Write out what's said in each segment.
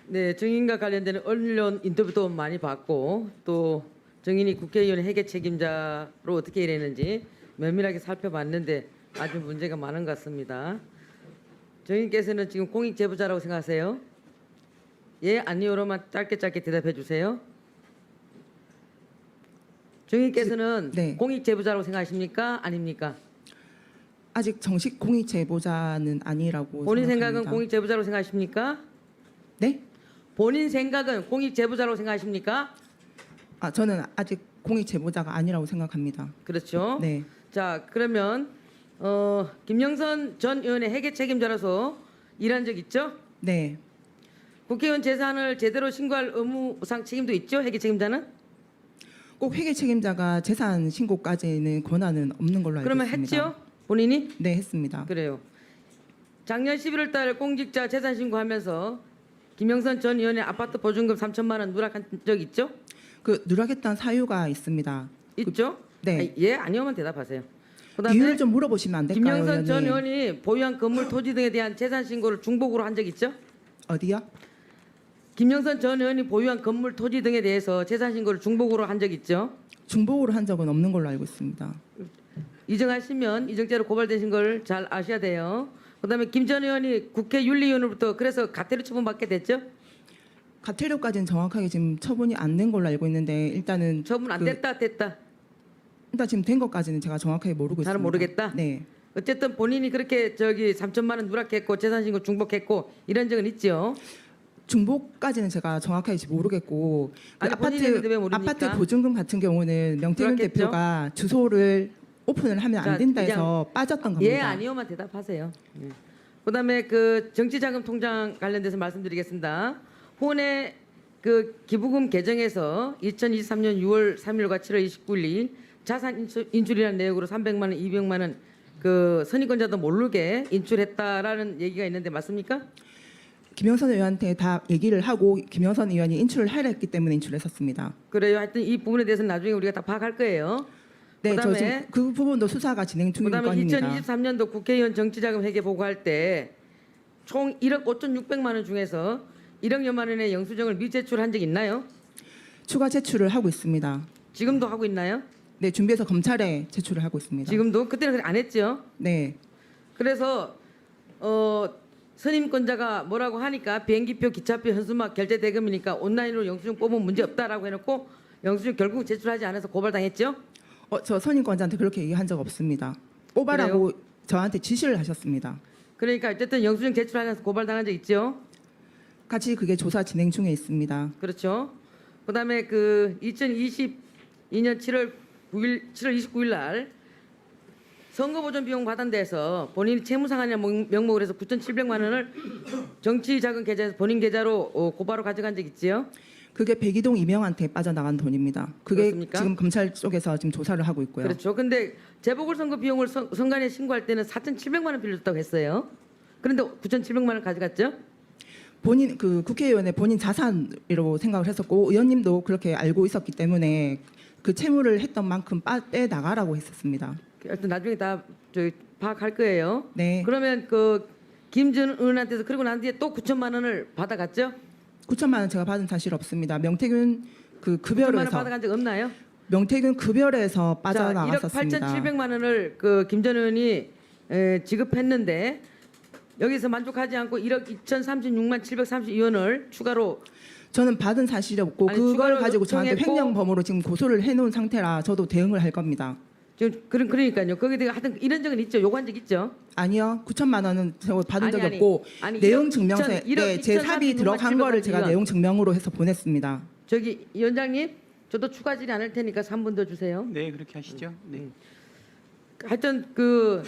네, 증인과 관련되는 언론 인터뷰도 많이 봤고 또 증인이 국회의원 회계 책임자로 어떻게 일했는지 면밀하게 살펴봤는데 아주 문제가 많은 것 같습니다. 증인께서는 지금 공익 제보자라고 생각하세요? 예, 아니요로만 짧게 대답해 주세요. 증인께서는 네. 공익 제보자라고 생각하십니까? 아닙니까? 아직 정식 공익 제보자는 아니라고 본인 생각합니다. 생각은 공익 제보자라고 생각하십니까? 네? 본인 생각은 공익 제보자라고 생각하십니까? 저는 아직 공익 제보자가 아니라고 생각합니다. 그렇죠. 네. 자, 그러면 김영선 전 의원의 회계 책임자로서 일한 적 있죠? 네. 국회의원 재산을 제대로 신고할 의무상 책임도 있죠? 회계 책임자는? 꼭 회계 책임자가 재산 신고까지는 권한은 없는 걸로 알고 그러면 있습니다. 했지요? 본인이? 네, 했습니다. 그래요. 작년 11월 달 공직자 재산 신고하면서 김영선 전 의원의 아파트 보증금 3천만 원 누락한 적 있죠? 그 누락했던 사유가 있습니다. 있죠? 네. 예, 아니오만 대답하세요. 그다음에 이유를 좀 물어보시면 안 될까요, 김영선 전 의원님? 의원이 보유한 건물 토지 등에 대한 재산 신고를 중복으로 한 적 있죠? 어디요? 김영선 전 의원이 보유한 건물 토지 등에 대해서 재산 신고를 중복으로 한 적 있죠? 중복으로 한 적은 없는 걸로 알고 있습니다. 이정하시면 이정죄로 고발되신 걸 잘 아셔야 돼요. 그다음에 김 전 의원이 국회 윤리위원으로부터 그래서 가태료 처분받게 됐죠? 가태료까지는 정확하게 지금 처분이 안 된 걸로 알고 있는데 일단은 처분 안 됐다. 일단 지금 된 것까지는 제가 정확하게 모르고 있습니다. 잘 모르겠다? 네. 어쨌든 본인이 그렇게 3천만 원 누락했고 재산 신고 중복했고 이런 적은 있죠. 중복까지는 제가 정확하게 지금 모르겠고 그 아니, 본인이 했는데 왜 모릅니까? 아파트 보증금 같은 경우는 명태균 그렇겠죠? 대표가 주소를 오픈을 하면 자, 안 된다 해서 빠졌던 겁니다. 예, 아니요만 대답하세요. 예. 그다음에 그 정치자금 통장 관련돼서 말씀드리겠습니다. 후원의 그 기부금 개정에서 2023년 6월 3일과 7월 29일 자산 인출이라는 내역으로 300만 원, 200만 원 그 선임권자도 모르게 인출했다라는 얘기가 있는데 맞습니까? 김영선 의원한테 다 얘기를 하고 김영선 의원이 인출을 하려 했기 때문에 인출했었습니다. 그래요. 하여튼 이 부분에 대해서는 나중에 우리가 다 파악할 거예요. 네, 저 그다음에- 지금 그 부분도 수사가 진행 중인 그다음에 건입니다. 2023년도 국회의원 정치자금 회계 보고할 때 총 1억 5,600만 원 중에서 1억여만 원의 영수증을 미제출한 적 있나요? 추가 제출을 하고 있습니다. 지금도 하고 있나요? 네, 준비해서 검찰에 제출을 하고 있습니다. 지금도? 그때는 안 했죠. 네, 그래서 선임권자가 뭐라고 하니까 비행기표, 기차표, 현수막 결제 대금이니까 온라인으로 영수증 뽑으면 문제 없다라고 해놓고 영수증 결국 제출하지 않아서 고발당했죠. 저 선임권자한테 그렇게 얘기한 적 없습니다. 뽑아라고 저한테 지시를 하셨습니다. 그러니까 어쨌든 영수증 제출하지 않아서 고발당한 적 있죠. 같이 그게 조사 진행 중에 있습니다. 그렇죠. 그다음에 그 2022년 7월 29일 날 선거보전 비용 받은 데서 본인이 채무상환이라는 명목으로 해서 9,700만 원을 정치자금 계좌에서 본인 계좌로 고바로 가져간 적 있지요. 그게 백이동 이명한테 빠져나간 돈입니다. 그게 그렇습니까? 지금 검찰 쪽에서 지금 조사를 하고 있고요. 그렇죠. 근데 재보궐선거 비용을 선관위에 신고할 때는 4,700만 원 빌려줬다고 했어요. 그런데 9,700만 원 가져갔죠. 본인 그 국회의원의 본인 자산으로 생각을 했었고 의원님도 그렇게 알고 있었기 때문에 그 채무를 했던 만큼 빼 나가라고 했었습니다. 하여튼 나중에 다 파악할 거예요. 네. 그러면 그 김전 의원한테서 그리고 난 뒤에 또 9천만 원을 받아갔죠. 9천만 원 제가 받은 사실 없습니다. 명태균 그 9천만 원 급여에서 받아간 적 없나요? 명태균 급여에서 자, 1억 빠져나갔었습니다. 8,700만 원을 그 김 전 의원이 지급했는데 여기서 만족하지 않고 1억 2,036만 732원을 추가로 저는 받은 사실이 없고 아니, 그걸 추가로 가지고 저한테 요청했고 횡령범으로 지금 고소를 해놓은 상태라 저도 대응을 할 겁니다. 지금 그러니까요. 거기에 대해 하여튼 이런 적은 있죠. 요구한 적 있죠. 아니요, 9천만 원은 제가 받은 적이 아니. 없고 아니, 내용 1억 증명서에 2천, 1억 네, 제 삽입이 2,036만 들어간 거를 제가 732원. 내용 증명으로 해서 보냈습니다. 저기 위원장님, 저도 추가 질의 않을 테니까 3분 더 주세요. 네, 그렇게 하시죠. 네. 하여튼 그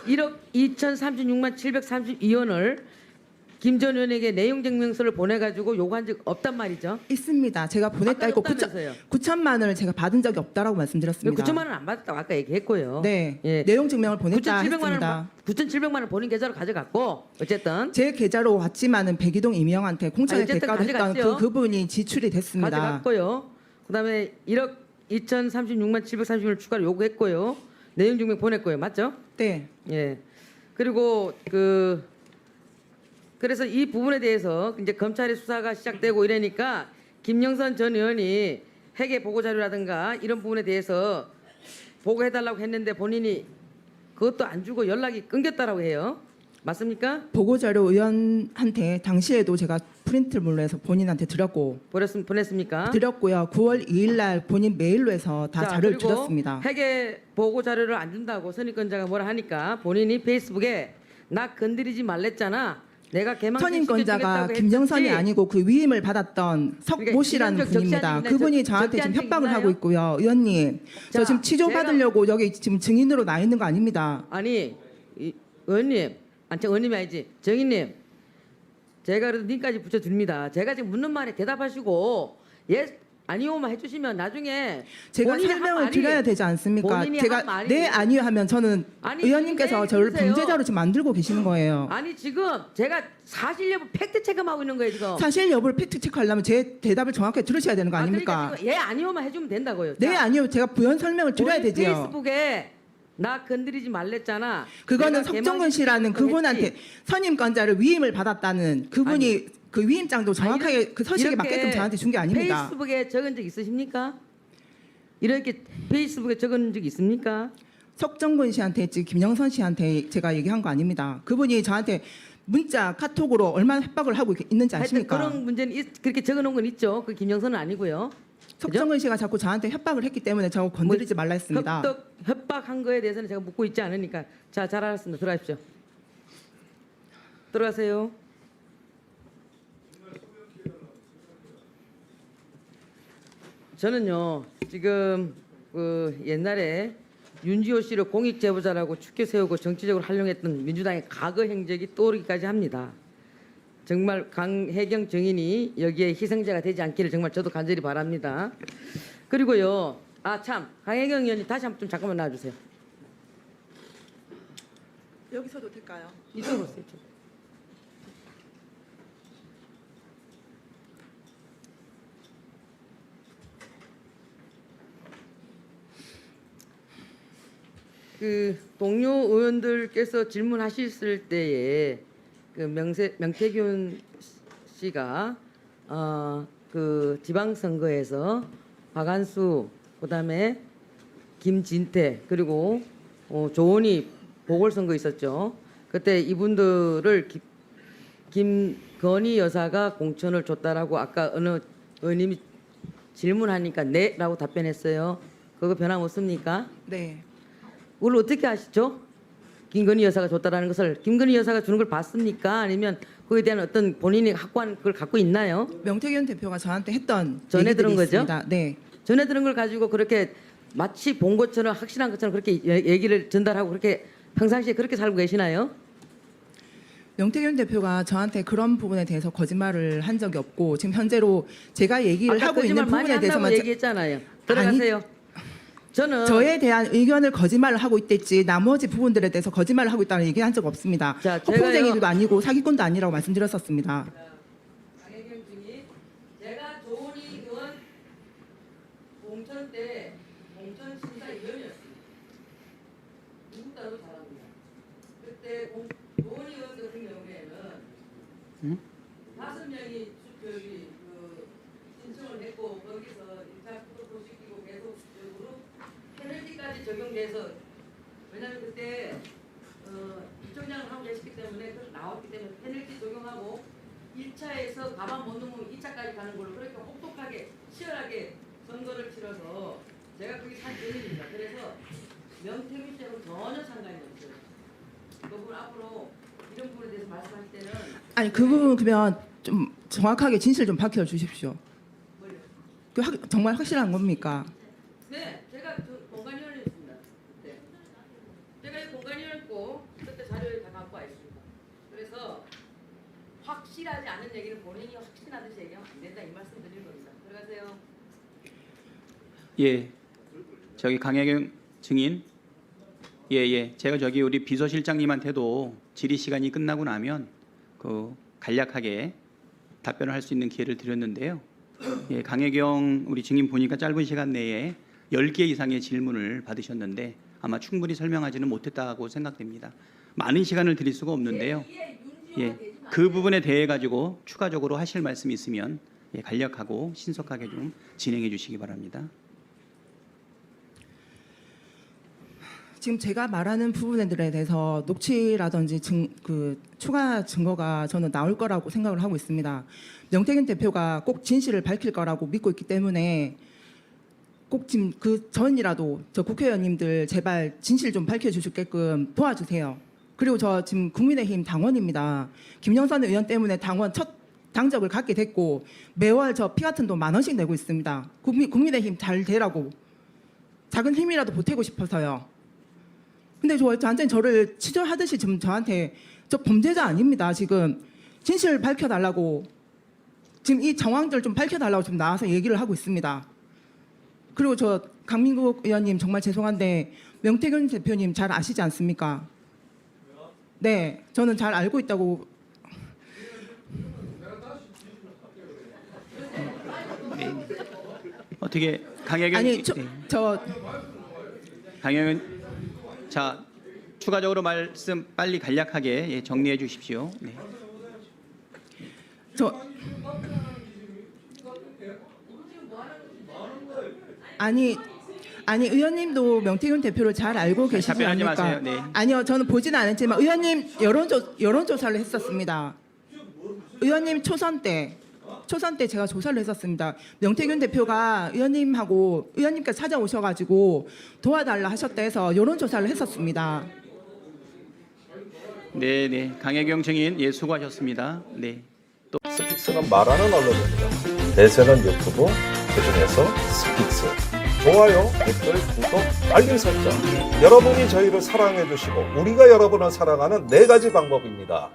1억 2,036만 732원을 김 전 의원에게 내용 증명서를 보내가지고 요구한 적 없단 말이죠. 있습니다. 제가 보냈다 했고 없다면서요. 9천만 원을 제가 받은 적이 없다라고 왜 말씀드렸습니다. 9천만 원 안 받았다고 아까 얘기했고요. 네, 예. 내용 증명을 보냈다 9,700만 했습니다. 9,700만 원 본인 계좌로 가져갔고 어쨌든 제 계좌로 왔지만은 백이동 이명한테 공천의 어쨌든 대가로 했던 가져갔죠. 그분이 지출이 됐습니다. 가져갔고요. 그다음에 1억 2,036만 730원을 추가로 요구했고요. 내용 증명 보냈고요. 맞죠? 네, 예. 그리고 그 그래서 이 부분에 대해서 이제 검찰의 수사가 시작되고 이러니까 김영선 전 의원이 회계 보고 자료라든가 이런 부분에 대해서 보고해달라고 했는데 본인이 그것도 안 주고 연락이 끊겼다라고 해요. 맞습니까? 보고자료 의원한테 당시에도 제가 프린트물로 해서 본인한테 드렸고 보냈습니까? 드렸고요. 9월 2일 날 본인 메일로 해서 다 자료를 그리고 드렸습니다. 회계 보고 자료를 안 준다고 선임권자가 뭐라 하니까 본인이 페이스북에 나 건드리지 말랬잖아. 내가 선임권자가 김정선이 아니고 그 위임을 받았던 석모 씨라는 그러니까 분입니다. 적지 않은 그분이 적지 저한테 지금 않은 적이 협박을 있나요? 하고 있고요. 의원님, 저 자, 지금 치조 제가- 받으려고 여기 지금 증인으로 나 있는 거 아닙니다. 아니 의원님, 아니 의원님이 아니지 정인님, 제가 그래도 님까지 붙여줍니다. 제가 지금 묻는 말에 대답하시고 예 아니오만 해주시면 나중에 제가 본인이 한 설명을 말이- 드려야 되지 않습니까? 본인이 한 제가 말이- 네 아니요 하면 저는 아니, 의원님께서 네, 저를 해주세요. 범죄자로 지금 만들고 계시는 거예요. 아니 지금 제가 사실 여부 팩트 체크하고 있는 거예요 지금. 사실 여부를 팩트 체크하려면 제 대답을 정확하게 들으셔야 되는 거 아닙니까? 그러니까 지금 예 아니오만 해주면 된다고요. 네 자, 아니요 제가 부연 설명을 드려야 본인 되지요. 페이스북에 나 건드리지 말랬잖아. 그거는 내가 석정근 씨라는 개망신 그분한테 했지. 선임권자를 위임을 받았다는 그분이 그 위임장도 정확하게 아니, 그 서식에 이렇게 맞게끔 저한테 준 게 아닙니다. 페이스북에 적은 적 있으십니까? 이렇게 페이스북에 적은 적 있습니까? 석정근 씨한테 했지 김영선 씨한테 제가 얘기한 거 아닙니다. 그분이 저한테 문자 카톡으로 얼마나 협박을 하고 있는지 하여튼 아십니까? 그런 문제는 그렇게 적어놓은 건 있죠. 그 김영선은 아니고요. 석정근 씨가 자꾸 저한테 협박을 했기 때문에 저 건드리지 말라 했습니다. 협박한 거에 대해서는 제가 묻고 있지 않으니까 잘 알았습니다. 들어가십시오. 들어가세요. 저는요 지금 그 옛날에 윤지호 씨를 공익 제보자라고 축켜 세우고 정치적으로 활용했던 민주당의 과거 행적이 떠오르기까지 합니다. 정말 강혜경 정인이 여기에 희생자가 되지 않기를 정말 저도 간절히 바랍니다. 그리고요, 아 참 강혜경 의원님 다시 한번 좀 잠깐만 나와주세요. 여기서도 될까요? 이쪽으로 오세요. 이쪽. 그 동료 의원들께서 질문하셨을 때에 그 명태균 씨가 그 지방선거에서 박한수 그다음에 김진태 그리고 조원희 보궐선거 있었죠. 그때 이분들을 김건희 여사가 공천을 줬다라고 아까 어느 의원님이 질문하니까 네라고 답변했어요. 그거 변함없습니까? 네. 그걸 어떻게 아시죠? 김건희 여사가 줬다라는 것을 김건희 여사가 주는 걸 봤습니까? 아니면 그에 대한 어떤 본인이 확고한 그걸 갖고 있나요? 명태균 대표가 저한테 했던 전에 얘기들이 들은 거죠? 있습니다. 네. 전에 들은 걸 가지고 그렇게 마치 본 것처럼 확실한 것처럼 그렇게 얘기를 전달하고 그렇게 평상시에 그렇게 살고 계시나요? 명태균 대표가 저한테 그런 부분에 대해서 거짓말을 한 적이 없고 지금 현재로 제가 얘기를 아까 하고 있는 거짓말 많이 부분에 한다고 대해서만 얘기했잖아요. 들어가세요. 저는 저에 대한 의견을 거짓말을 하고 있댔지 나머지 부분들에 대해서 거짓말을 하고 있다는 얘기한 적 없습니다. 자, 허풍쟁이도 아니고 사기꾼도 아니라고 말씀드렸었습니다. 강혜경 증인, 제가 조은희 의원 공천 때 공천 심사위원이었습니다. 누구 따로 잘합니다. 그때 조은희 의원 같은 경우에는 5명이 그 신청을 했고 거기서 1차 프로포 시키고 계속적으로 페널티까지 적용돼서 왜냐하면 그때 부총장을 하고 계셨기 때문에 나왔기 때문에 페널티 적용하고 1차에서 가만 못 넘으면 2차까지 가는 걸로 그렇게 혹독하게 치열하게 선거를 치러서 제가 그게 사실입니다. 그래서 명태균 씨하고 전혀 상관이 없어요. 그분 앞으로 이런 부분에 대해서 말씀하실 때는 아니 그 부분 그러면 좀 정확하게 진실 좀 밝혀 주십시오. 뭘요? 정말 확실한 겁니까? 네, 제가 공간위원이었습니다. 그때 제가 이 공간위원이었고 그때 자료를 다 갖고 와 있습니다. 그래서 확실하지 않은 얘기는 본인이 확신하듯이 얘기하면 안 된다 이 말씀 드리는 겁니다. 들어가세요. 예, 저기 강혜경 증인. 예. 제가 저기 우리 비서실장님한테도 질의 시간이 끝나고 나면 그 간략하게 답변을 할 수 있는 기회를 드렸는데요. 예, 강혜경 우리 증인 보니까 짧은 시간 내에 10개 이상의 질문을 받으셨는데 아마 충분히 설명하지는 못했다고 생각됩니다. 많은 시간을 드릴 수가 없는데요. 예. 그 부분에 대해 가지고 추가적으로 하실 말씀이 있으면 예, 간략하고 신속하게 좀 진행해 주시기 바랍니다. 지금 제가 말하는 부분들에 대해서 녹취라든지 추가 증거가 저는 나올 거라고 생각을 하고 있습니다. 명태균 대표가 꼭 진실을 밝힐 거라고 믿고 있기 때문에 꼭 지금 그 전이라도 저 국회의원님들 제발 진실 좀 밝혀주시게끔 도와주세요. 그리고 저 지금 국민의힘 당원입니다. 김영선 의원 때문에 당원 첫 당적을 갖게 됐고 매월 저 피 같은 돈 10,000원씩 내고 있습니다. 국민의힘 잘 되라고 작은 힘이라도 보태고 싶어서요. 근데 저한테 저를 치졸하듯이 지금 저한테 저 범죄자 아닙니다. 지금 진실을 밝혀달라고 지금 이 정황들 좀 밝혀달라고 지금 나와서 얘기를 하고 있습니다. 그리고 저 강민국 의원님 정말 죄송한데 명태균 대표님 잘 아시지 않습니까? 네, 저는 잘 알고 있다고. 네. 어떻게 강혜경 아니 네. 저 강혜경 자 추가적으로 말씀 빨리 간략하게 예, 정리해 주십시오. 네. 아니 의원님도 명태균 대표를 잘 알고 계시지 답변하지 않습니까? 마세요. 네. 아니요, 저는 보지는 않았지만 의원님 여론조사를 했었습니다. 의원님 초선 때 제가 조사를 했었습니다. 명태균 대표가 의원님께서 찾아오셔가지고 도와달라 하셨다 해서 여론조사를 했었습니다. 네, 네. 강혜경 증인 예 수고하셨습니다. 네. 스픽스는 말하는 언론입니다. 대세는 유튜브, 그중에서 스픽스. 좋아요, 댓글, 구독, 알림 설정. 여러분이 저희를 사랑해 주시고 우리가 여러분을 사랑하는 4가지 방법입니다.